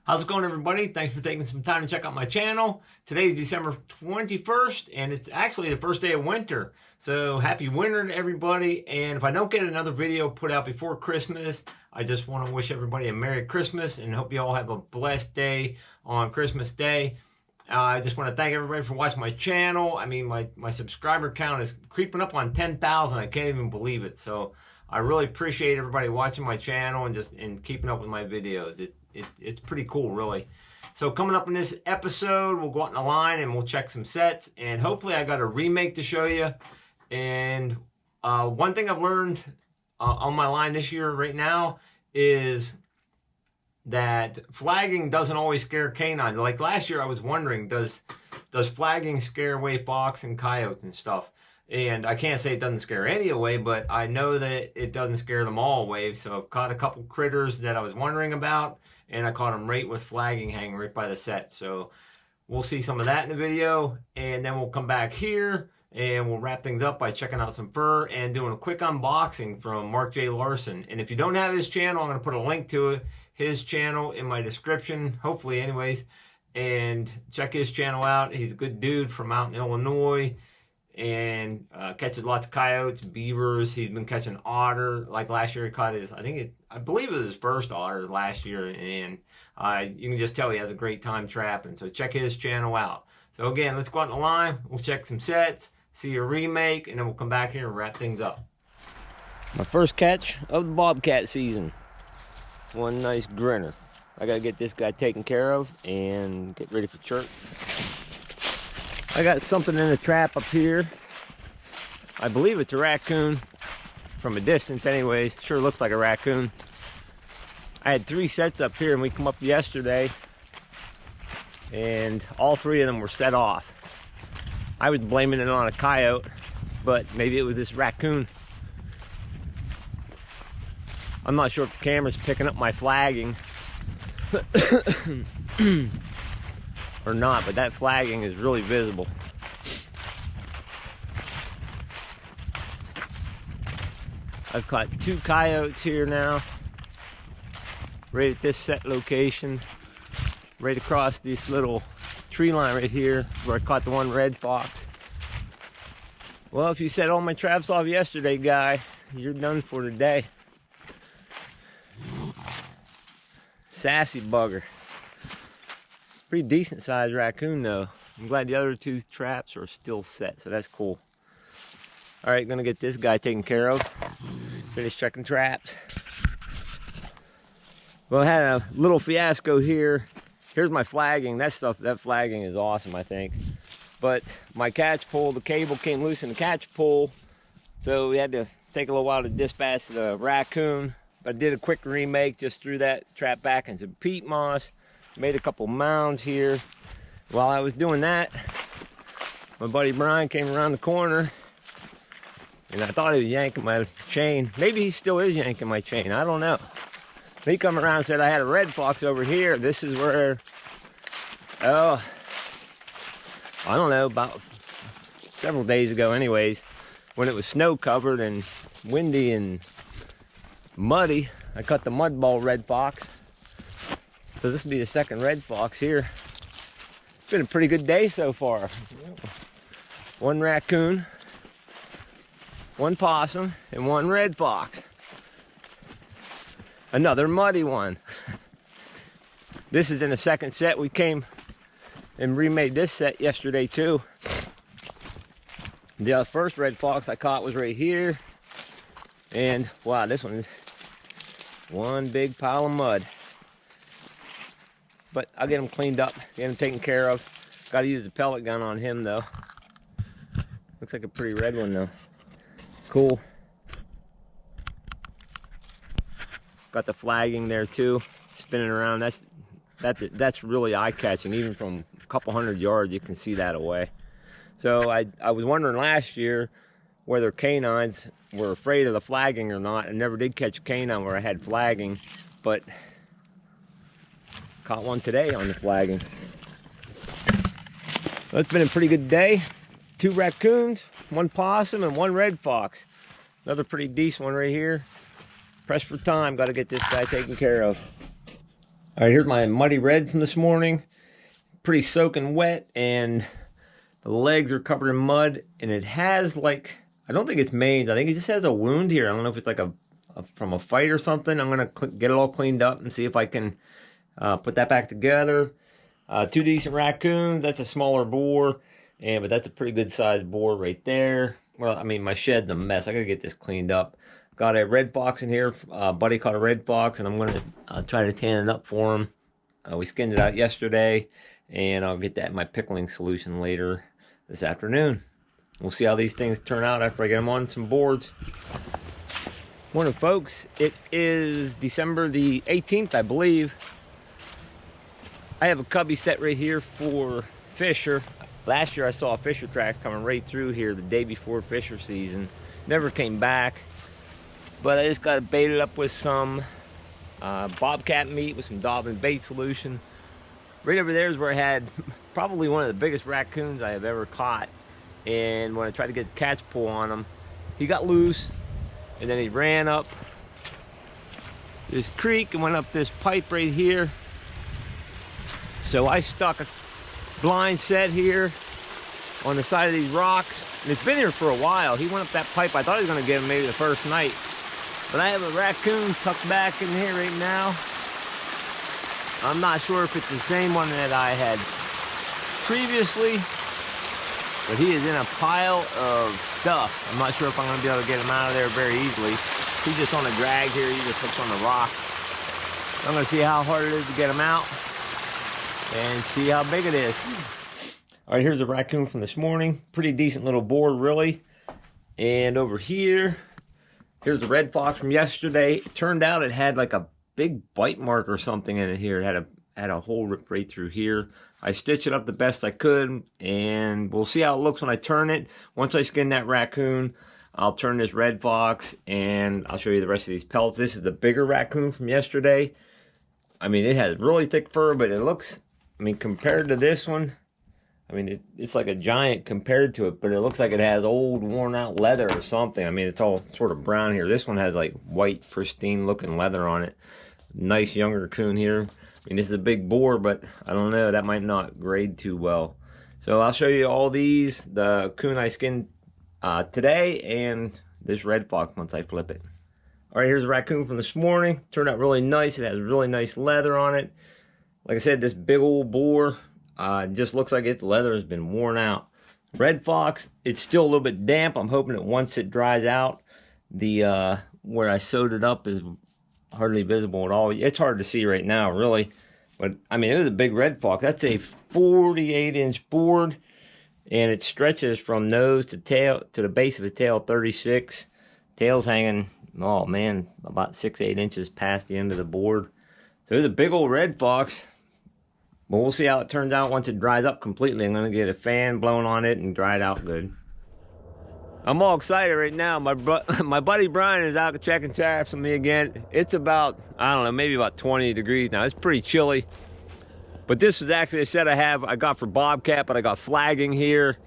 How's it going, everybody? Thanks for taking some time to check out my channel. Today's December 21st, and it's actually the first day of winter. So happy winter to everybody. And if I don't get another video put out before Christmas, I just want to wish everybody a Merry Christmas and hope you all have a blessed day on Christmas Day. I just want to thank everybody for watching my channel. I mean, my subscriber count is creeping up on 10,000. I can't even believe it. So I really appreciate everybody watching my channel and keeping up with my videos. It's pretty cool, really. So coming up in this episode, we'll go out in the line and we'll check some sets. And hopefully I got a remake to show you. And one thing I've learned on my line this year right now is that flagging doesn't always scare canines. Like last year I was wondering, does flagging scare away fox and coyotes and stuff? And I can't say it doesn't scare any away, but I know that it doesn't scare them all away. So I've caught a couple critters that I was wondering about, and I caught them right with flagging hanging right by the set. So we'll see some of that in the video, and then we'll come back here and we'll wrap things up by checking out some fur and doing a quick unboxing from Mark J. Larson. And if you don't have his channel, I'm going to put a link to his channel in my description, hopefully anyways, and check his channel out. He's a good dude from out in Illinois, and catches lots of coyotes, beavers. He's been catching otter. Like last year he caught his, I believe it was his first otter last year, and you can just tell he has a great time trapping. So check his channel out. So again, let's go out in the line, we'll check some sets, see a remake, and then we'll come back here and wrap things up. My first catch of the bobcat season. One nice grinner. I gotta get this guy taken care of and get ready for church. I got something in the trap up here. I believe it's a raccoon. From a distance anyways, sure looks like a raccoon. I had 3 sets up here and we come up yesterday and all 3 of them were set off. I was blaming it on a coyote, but maybe it was this raccoon. I'm not sure if the camera's picking up my flagging or not, but that flagging is really visible. I've caught 2 coyotes here now, right at this set location, right across this little tree line right here where I caught the one red fox. Well, if you set all my traps off yesterday, guy, you're done for today. Sassy bugger. Pretty decent sized raccoon though. I'm glad the other 2 traps are still set, so that's cool. All right, gonna get this guy taken care of. Finish checking traps. Well, I had a little fiasco here. Here's my flagging. That flagging is awesome, I think. But my catch pole, the cable came loose in the catch pole, so we had to take a little while to dispatch the raccoon. I did a quick remake, just threw that trap back into peat moss, made a couple mounds here. While I was doing that, my buddy Brian came around the corner and I thought he was yanking my chain. Maybe he still is yanking my chain, I don't know. He come around and said I had a red fox over here. This is where, I don't know, about several days ago anyways, when it was snow covered and windy and muddy, I caught the mud ball red fox. So this will be the second red fox here. It's been a pretty good day so far. 1 raccoon, 1 possum, and 1 red fox. Another muddy one. This is in the second set. We came and remade this set yesterday too. The first red fox I caught was right here. And wow, this one is one big pile of mud. But I'll get him cleaned up, get him taken care of. Got to use the pellet gun on him though. Looks like a pretty red one though. Cool. Got the flagging there too, spinning around. That's really eye-catching. Even from a couple hundred yards, you can see that away. So I was wondering last year whether canines were afraid of the flagging or not. I never did catch a canine where I had flagging, but caught one today on the flagging. So it's been a pretty good day. 2 raccoons, 1 possum, and 1 red fox. Another pretty decent one right here. Pressed for time, got to get this guy taken care of. All right, here's my muddy red from this morning. Pretty soaking wet, and the legs are covered in mud, and it has like, I don't think it's maimed. I think it just has a wound here. I don't know if it's like from a fight or something. I'm gonna get it all cleaned up and see if I can put that back together. Two decent raccoons. That's a smaller boar, but that's a pretty good sized boar right there. Well, I mean, my shed's a mess. I gotta get this cleaned up. Got a red fox in here. Buddy caught a red fox, and I'm gonna try to tan it up for him. We skinned it out yesterday, and I'll get that in my pickling solution later this afternoon. We'll see how these things turn out after I get them on some boards. Morning, folks. It is December the 18th, I believe. I have a cubby set right here for Fisher. Last year I saw Fisher tracks coming right through here the day before Fisher season. Never came back, but I just got it baited up with some bobcat meat with some Dobbin bait solution. Right over there is where I had probably one of the biggest raccoons I have ever caught. And when I tried to get the catch pull on him, he got loose, and then he ran up this creek and went up this pipe right here. So I stuck a blind set here on the side of these rocks, and it's been here for a while. He went up that pipe. I thought he was going to get him maybe the first night, but I have a raccoon tucked back in here right now. I'm not sure if it's the same one that I had previously, but he is in a pile of stuff. I'm not sure if I'm going to be able to get him out of there very easily. He's just on a drag here. He just hooks on the rock. I'm going to see how hard it is to get him out and see how big it is. All right, here's the raccoon from this morning. Pretty decent little boar, really. And over here, here's the red fox from yesterday. It turned out it had like a big bite mark or something in it here. It had a hole ripped right through here. I stitched it up the best I could, and we'll see how it looks when I turn it. Once I skin that raccoon, I'll turn this red fox, and I'll show you the rest of these pelts. This is the bigger raccoon from yesterday. I mean, it has really thick fur, but it looks, I mean, compared to this one, I mean, it's like a giant compared to it, but it looks like it has old, worn-out leather or something. I mean, it's all sort of brown here. This one has, like, white, pristine-looking leather on it. Nice younger coon here. I mean, this is a big boar, but I don't know. That might not grade too well. So I'll show you all these. The coon I skinned today and this red fox once I flip it. All right, here's a raccoon from this morning. Turned out really nice. It has really nice leather on it. Like I said, this big old boar just looks like its leather has been worn out. Red fox, it's still a little bit damp. I'm hoping that once it dries out, the where I sewed it up is hardly visible at all. It's hard to see right now, really. But, I mean, it was a big red fox. That's a 48-inch board, and it stretches from nose to tail, to the base of the tail, 36. Tail's hanging, oh, man, about 6-8 inches past the end of the board. So it's a big old red fox. But we'll see how it turns out once it dries up completely. I'm going to get a fan blown on it and dry it out good. I'm all excited right now. My buddy Brian is out checking traps with me again. It's about, I don't know, maybe about 20 degrees now. It's pretty chilly. But this is actually a set I got for bobcat, but I got flagging here.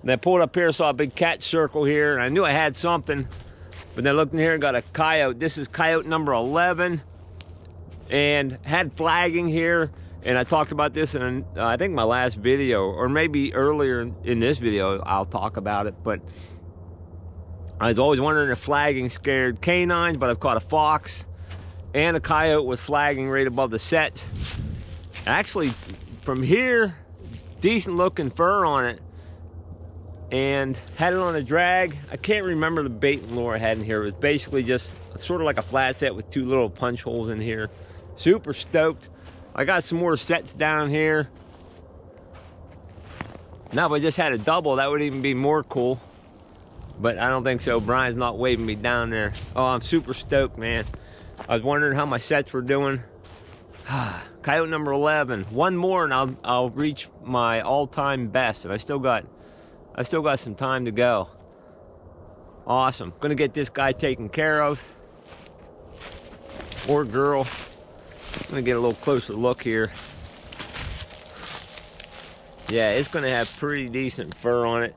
And I pulled up here, saw a big catch circle here, and I knew I had something. But then I looked in here and got a coyote. This is coyote number 11. And had flagging here. And I talked about this in, I think, my last video, or maybe earlier in this video, I'll talk about it. But I was always wondering if flagging scared canines, but I've caught a fox and a coyote with flagging right above the sets. Actually, from here, decent looking fur on it. And had it on a drag. I can't remember the bait and lure I had in here. It was basically just sort of like a flat set with two little punch holes in here. Super stoked. I got some more sets down here. Now if I just had a double, that would even be more cool. But I don't think so. Brian's not waving me down there. Oh, I'm super stoked, man. I was wondering how my sets were doing. Coyote number 11. One more and I'll reach my all-time best. And I still got some time to go. Awesome. Gonna get this guy taken care of. Or girl. I'm gonna get a little closer look here. Yeah, it's gonna have pretty decent fur on it.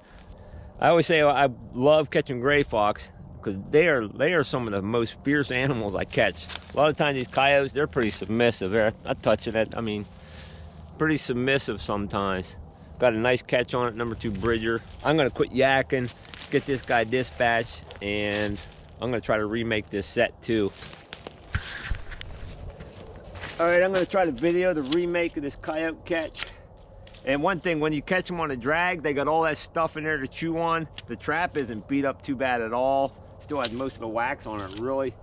I always say I love catching gray fox. because they are some of the most fierce animals I catch. A lot of times these coyotes, they're pretty submissive. They're not touching it. I mean, pretty submissive sometimes. Got a nice catch on it, number 2 Bridger. I'm gonna quit yakking, get this guy dispatched, and I'm gonna try to remake this set too. All right, I'm gonna try to video the remake of this coyote catch. And one thing, when you catch them on a drag, they got all that stuff in there to chew on. The trap isn't beat up too bad at all. Still has most of the wax on it, really.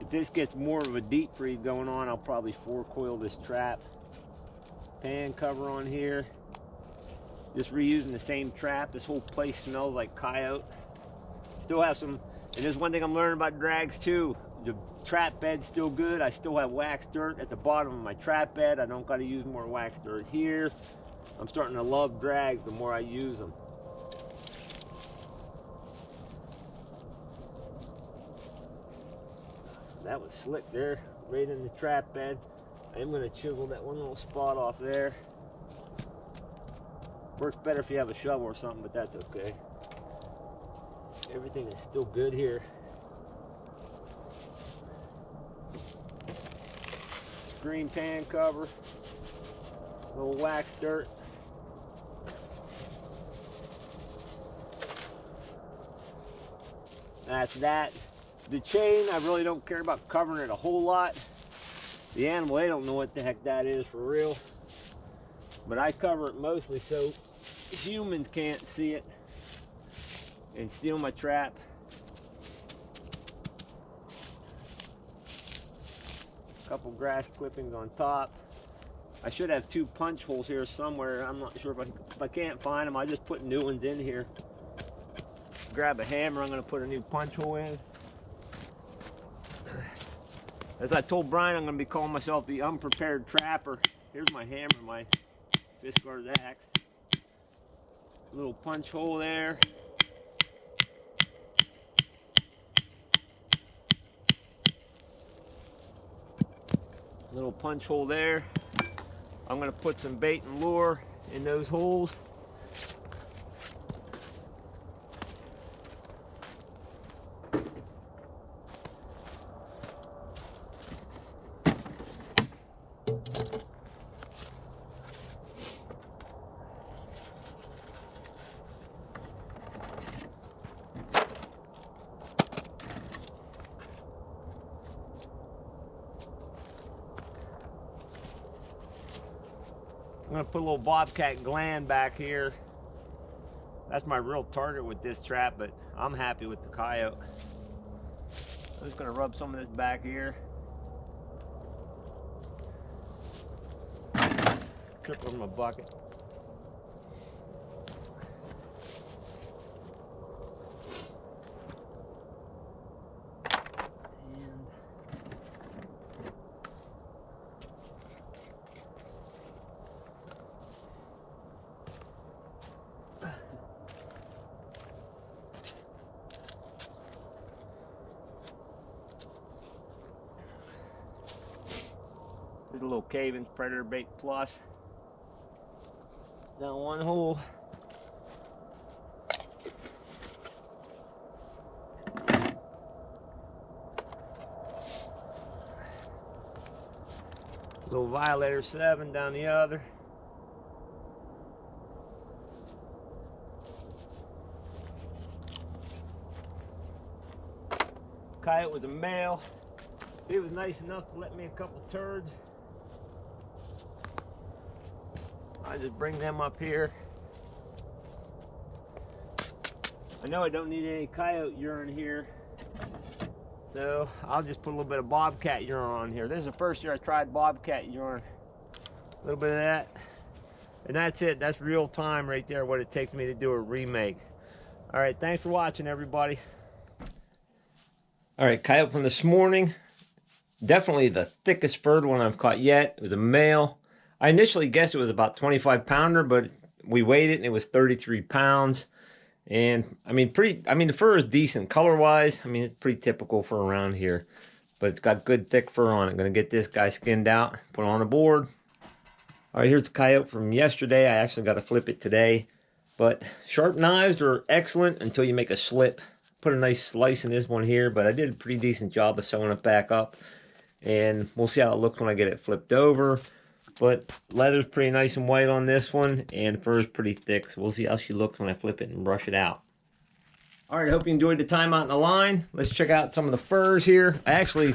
If this gets more of a deep freeze going on, I'll probably 4-coil this trap. Pan cover on here. Just reusing the same trap. This whole place smells like coyote. Still have some, and there's one thing I'm learning about drags too. The trap bed's still good. I still have wax dirt at the bottom of my trap bed. I don't got to use more wax dirt here. I'm starting to love drags the more I use them. That was slick there, right in the trap bed. I am going to chisel that one little spot off there. Works better if you have a shovel or something, but that's okay. Everything is still good here. Screen pan cover, little wax dirt. That's that. The chain, I really don't care about covering it a whole lot. The animal, they don't know what the heck that is for real. But I cover it mostly so humans can't see it and steal my trap. Couple grass clippings on top. I should have 2 punch holes here somewhere. I'm not sure if I can't find them. I just put new ones in here. Grab a hammer. I'm going to put a new punch hole in. As I told Brian, I'm going to be calling myself the unprepared trapper. Here's my hammer, my fist guard axe. Little punch hole there. Little punch hole there. I'm going to put some bait and lure in those holes. I'm going to put a little bobcat gland back here. That's my real target with this trap, but I'm happy with the coyote. I'm just going to rub some of this back here. Trip over my bucket. There's a little cave-in Predator Bait Plus. Down one hole. Little Violator 7 down the other. Coyote was a male. He was nice enough to let me a couple turds. I just bring them up here. I know I don't need any coyote urine here, so I'll just put a little bit of bobcat urine on here. This is the first year I tried bobcat urine. A little bit of that, and that's it. That's real time right there, what it takes me to do a remake. All right, thanks for watching, everybody. All right, coyote from this morning. Definitely the thickest furred one I've caught yet. It was a male. I initially guessed it was about 25 pounder, but we weighed it and it was 33 pounds. And I mean, the fur is decent color wise. I mean, it's pretty typical for around here, but it's got good thick fur on it. I'm gonna get this guy skinned out, put on a board. All right, here's the Coyote from yesterday. I actually got to flip it today. But sharp knives are excellent until you make a slip. Put a nice slice in this one here, but I did a pretty decent job of sewing it back up. And we'll see how it looks when I get it flipped over. But leather's pretty nice and white on this one, and fur's pretty thick. So we'll see how she looks when I flip it and brush it out. All right, I hope you enjoyed the time out in the line. Let's check out some of the furs here. I actually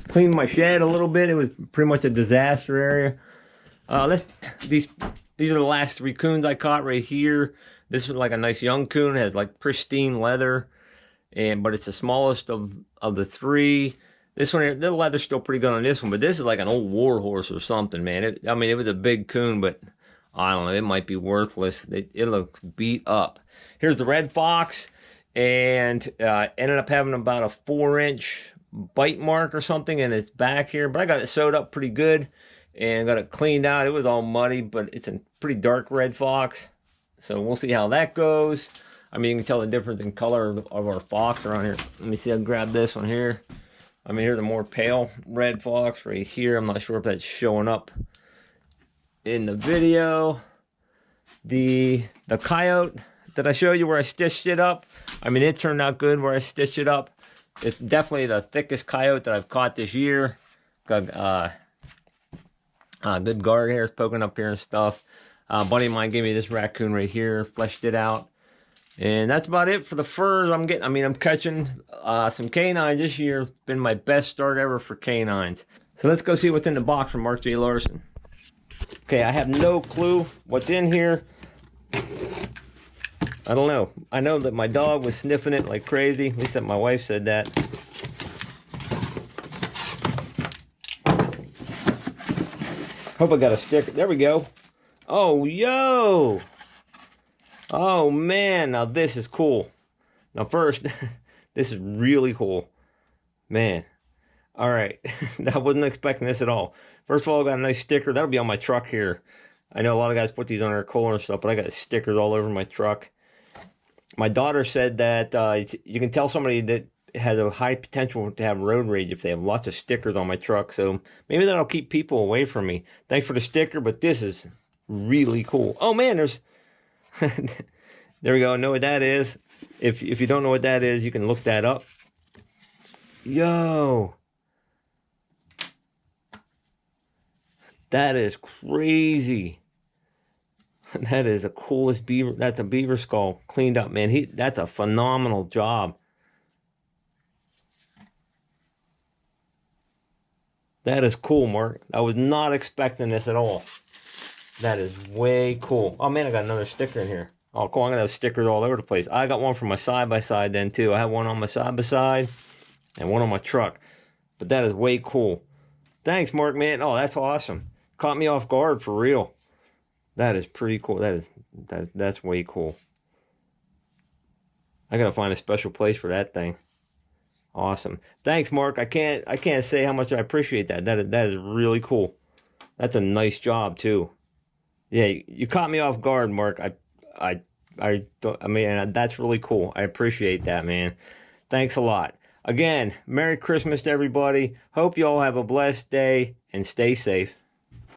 cleaned my shed a little bit. It was pretty much a disaster area. These are the last 3 coons I caught right here. This was like a nice young coon. It has like pristine leather, but it's the smallest of the 3. This one, the leather's still pretty good on this one, but this is like an old war horse or something, man. I mean, it was a big coon, but I don't know. It might be worthless. It looks beat up. Here's the red fox, and ended up having about a 4-inch bite mark or something in its back here, but I got it sewed up pretty good and got it cleaned out. It was all muddy, but it's a pretty dark red fox, so we'll see how that goes. I mean, you can tell the difference in color of our fox around here. Let me see. I'll grab this one here. I mean, here's a more pale red fox right here. I'm not sure if that's showing up in the video. The Coyote that I showed you where I stitched it up, I mean, it turned out good where I stitched it up. It's definitely the thickest Coyote that I've caught this year. Got good guard hairs poking up here and stuff. A buddy of mine gave me this raccoon right here, fleshed it out. And that's about it for the furs. I'm catching some canines this year. It's been my best start ever for canines. So let's go see what's in the box from Mark J. Larson. Okay, I have no clue what's in here. I don't know. I know that my dog was sniffing it like crazy. At least that my wife said that. Hope I got a sticker. There we go. Oh, yo! Oh, man. Now, this is cool. Now, first, this is really cool. Man. All right. I wasn't expecting this at all. First of all, I got a nice sticker. That'll be on my truck here. I know a lot of guys put these on their cooler and stuff, but I got stickers all over my truck. My daughter said that you can tell somebody that has a high potential to have road rage if they have lots of stickers on my truck. So maybe that'll keep people away from me. Thanks for the sticker, but this is really cool. Oh, man, there's... There we go. I know what that is. If you don't know what that is, you can look that up. Yo. That is crazy. That is the coolest beaver. That's a beaver skull cleaned up, man. That's a phenomenal job. That is cool, Mark. I was not expecting this at all. That is way cool. Oh, man, I got another sticker in here. Oh, cool. I'm going to have stickers all over the place. I got one for my side-by-side then, too. I have one on my side-by-side and one on my truck. But that is way cool. Thanks, Mark, man. Oh, that's awesome. Caught me off guard for real. That is pretty cool. That's way cool. I got to find a special place for that thing. Awesome. Thanks, Mark. I can't say how much I appreciate that. That is really cool. That's a nice job, too. Yeah, you caught me off guard, Mark. I mean, that's really cool. I appreciate that, man. Thanks a lot. Again, Merry Christmas to everybody. Hope you all have a blessed day and stay safe.